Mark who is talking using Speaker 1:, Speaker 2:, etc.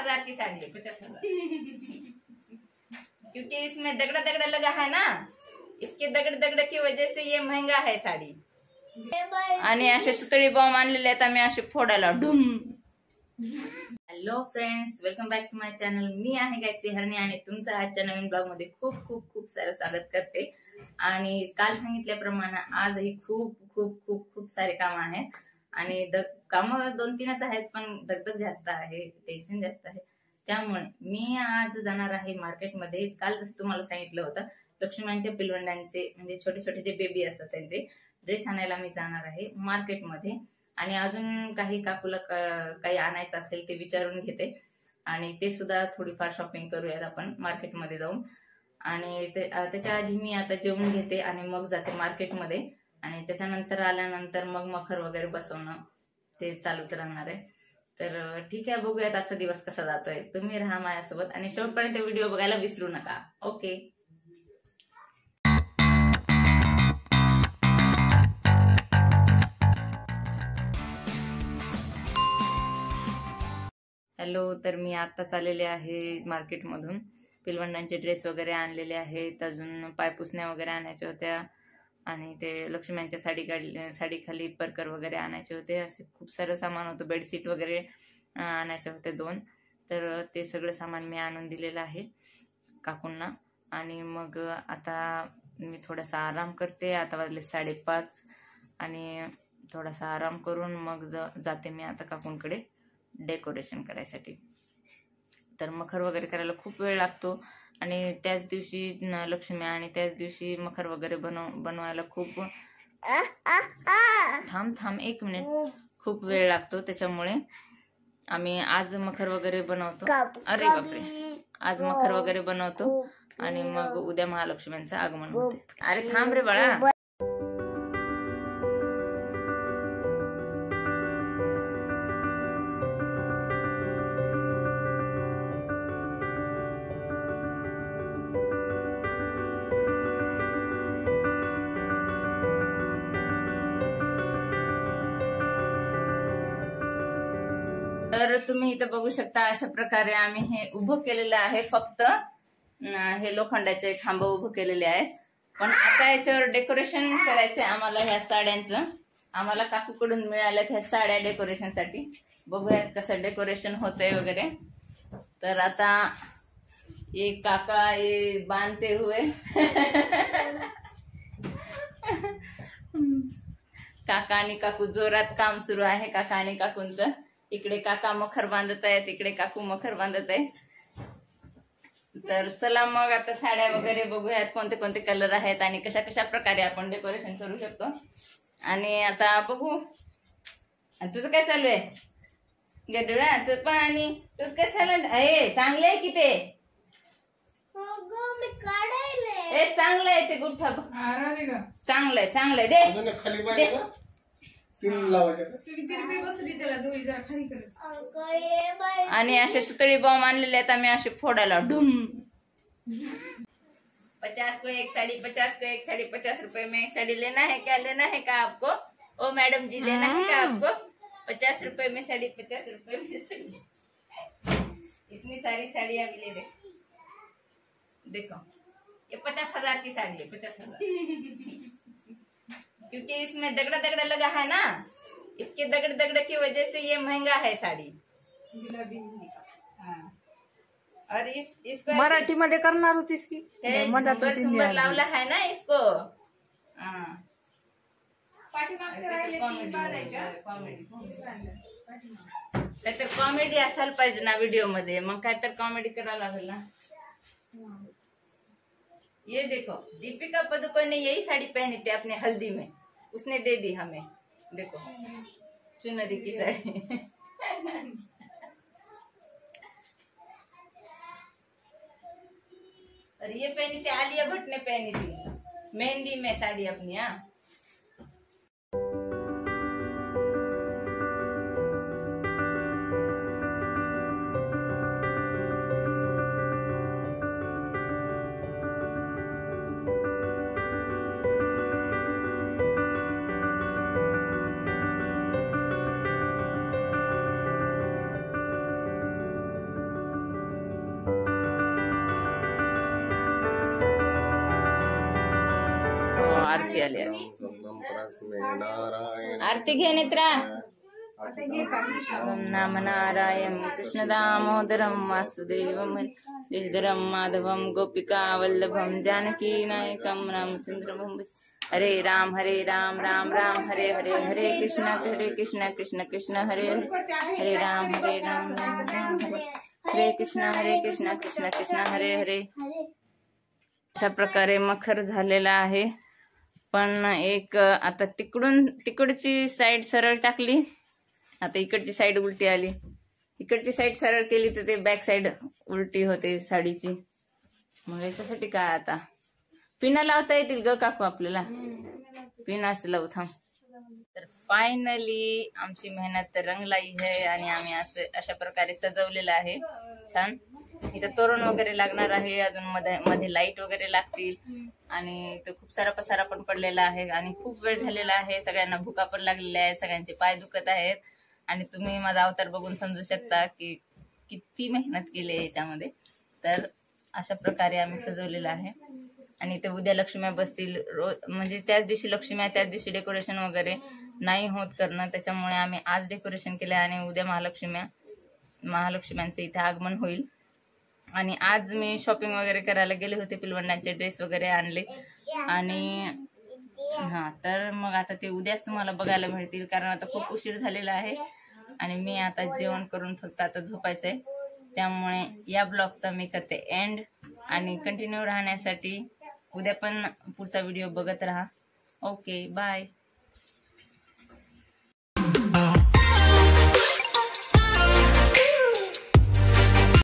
Speaker 1: 50,000 की साड़ी है, 50,000। क्योंकि इसमें दगड़ा दगड़ा लगा है ना, इसके दगड़ दगड़ की वजह से ये महंगा है साड़ी। आणि असे सुतळी बॉम्ब आणलेले आहेत आम्ही असे फोडायला डुम। Hello friends, welcome back to my channel. मी आहे गायत्री हरणे आणि तुमचं आजच्या नवीन ब्लॉग मध्ये खूप खूप खूप सारं स्वागत करते। आणि काल सांगितल्याप्रमाणे आजही खूप खूप खूप खूप सारे काम आहेत आणि काम 2-3च आहेत, पण दगदग जास्त आहे, टेन्शन जास्त आहे। त्यामुळे मी आज जाणार आहे मार्केटमध्ये। काल जसं तुम्हाला सांगितलं होतं, लक्ष्मीच्या पिलवंडांचे म्हणजे छोटे छोटे जे बेबी असतात त्यांचे ड्रेस आणायला मी जाणार आहे मार्केटमध्ये। आणि अजून काही काकूला काही आणायचं असेल ते विचारून घेते आणि ते सुद्धा थोडीफार शॉपिंग करूयात आपण मार्केटमध्ये जाऊन। आणि त्याच्या आधी मी आता जेवून घेते आणि मग जाते मार्केटमध्ये आणि त्याच्यानंतर आल्यानंतर मग मखर वगैरे बसवणं ते चालूच राहणार आहे। तर ठीक आहे, बघूयात आजचा दिवस कसा जातोय। तुम्ही राहा माझ्यासोबत आणि शेवटपर्यंत व्हिडिओ बघायला विसरू नका। ओके। हॅलो, तर मी आता चाललेले आहे मार्केटमधून। पिलवंडांचे ड्रेस वगैरे आणलेले आहेत, अजून पायपुसण्या वगैरे आणायच्या होत्या आणि ते लक्ष्म्यांच्या साडी खाली परकर वगैरे आणायचे होते। असे खूप सारं सामान होतं, बेडशीट वगैरे आणायचे होते 2। तर ते सगळं सामान मी आणून दिलेलं आहे काकूंना। आणि मग आता मी थोडासा आराम करते। आता वाजले 5:30 आणि थोडासा आराम करून मग जाते मी आता काकूंकडे डेकोरेशन करायसाठी। तर मखर वगैरे करायला खूप वेळ लागतो आणि त्याच दिवशी लक्ष्मी आणि त्याच दिवशी मखर वगैरे बनवायला खूप थांब 1 मिनिट, खूप वेळ लागतो। त्याच्यामुळे आम्ही आज मखर वगैरे बनवतो। अरे बापरे, आज मखर वगैरे बनवतो आणि मग उद्या महालक्ष्म्यांचं आगमन होते। अरे थांब रे बाळा। तर तुम्ही इथे बघू शकता, अशा प्रकारे आम्ही हे उभं केलेलं आहे। फक्त हे लोखंडाचे खांब उभं केलेले आहेत, पण आता याच्यावर डेकोरेशन करायचंय आम्हाला। ह्या साड्यांचं आम्हाला काकूकडून मिळाल्यात ह्या साड्या डेकोरेशनसाठी। बघूयात कसं डेकोरेशन होतंय वगैरे। तर आता ये काका ये बांधते हुए काका आणि काकू जोरात काम सुरू आहे काका आणि काकूंचं। इकडे काका मखर बांधत आहेत, इकडे काकू मखर बांधत आहे। तर चला मग आता साड्या वगैरे बघूयात कोणते कोणते कलर आहेत आणि कशा कशा प्रकारे आपण डेकोरेशन करू शकतो। आणि आता बघू, तुझं काय चालू आहे? गडुळाचं पाणी तू कशाला? चांगलं आहे की ते? चांगलं आहे ते गुठ्ठा, चांगलं आहे चांगलं आहे। दे आणि असे सुतळी बॉम्ब आणलेले आहेत आम्ही असे फोडायला डुम। 50 को एक साड़ी, 50 को एक साड़ी, 50 रुपए में एक साड़ी लेना है क्या? लेना है क्या आपको? ओ मैडम जी, लेना है क्या आपको? 50 रुपए में साड़ी, 50 रुपए में साड़ी। इतनी सारी साड़ियां मिले थे। देखो ये 50,000 की साड़ी है, 50,000। क्योंकि इसमें दगड़ा दगड़ा लगा है ना, इसके दगड़ दगड़ की वजह से ये महंगा है साड़ी। और इसको
Speaker 2: मराठी मध्ये करणार होतीस की
Speaker 1: झुंबर लावला है ना इसको। काय तर कॉमेडी असायला पाहिजे ना व्हिडिओ मध्ये, मग काय तर कॉमेडी करावं लागेल ना। ये देखो, दीपिका पादुकोण ने यही साड़ी पहनी थी अपने हल्दी में, उसने दे दी हमें। देखो चुनरी की साड़ी। और ये पहनी थी आलिया भट्ट ने, पहनी थी मेहंदी में साड़ी अपनी। आरती आली आरती घे नेत्रा नाम नारायण कृष्ण दामोदरम वासुदेवम श्रीधरम माधवम गोपिका वल्लभम जानकी नायकम रामचंद्रम हरे राम राम राम हरे हरे हरे कृष्ण कृष्ण कृष्ण हरे हरे राम राम राम हरे कृष्ण कृष्ण कृष्ण हरे हरे। अशा प्रकारे मखर झालेला आहे, पण एक आता तिकडची साईड सरळ टाकली, आता इकडची साईड उलटी आली, इकडची साईड सरळ केली तर ते बॅक साईड उलटी होते साडीची। मग याच्यासाठी काय आता पिना लावता येतील ग काकू आपल्याला, पिनाच लावू थांब। तर फायनली आमची मेहनत रंगलाई आहे आणि आम्ही अशा प्रकारे सजवलेलं आहे छान। इथं तोरण वगैरे लागणार आहे, अजून मध्ये लाईट वगैरे लागतील आणि तो खूप सारा पसारा पण पडलेला आहे आणि खूप वेळ झालेला आहे, सगळ्यांना भुका पण लागलेल्या आहेत, सगळ्यांचे पाय दुखत आहेत आणि तुम्ही माझा अवतार बघून समजू शकता की किती मेहनत केली आहे याच्यामध्ये। तर अशा प्रकारे आम्ही सजवलेलं आहे आणि ते उद्या लक्ष्म्या बसतील रोज, म्हणजे त्याच दिवशी लक्ष्म्या, त्याच दिवशी डेकोरेशन वगैरे नाही होत करणं, त्याच्यामुळे आम्ही आज डेकोरेशन केलं आणि उद्या महालक्ष्म्यांचं इथे आगमन होईल। आणि आज मी शॉपिंग वगैरे करायला गेले होते, पिलवंडांचे ड्रेस वगैरे आणले आणि तर मग आता ते उद्याच तुम्हाला बघायला मिळतील, कारण आता खूप उशीर झालेला आहे आणि मी आता जेवण करून फक्त आता झोपायचंय। त्यामुळे या ब्लॉगचा मी करते एंड आणि कंटिन्यू राहण्यासाठी उद्या पण पुढचा व्हिडिओ बघत राहा। Okay bye.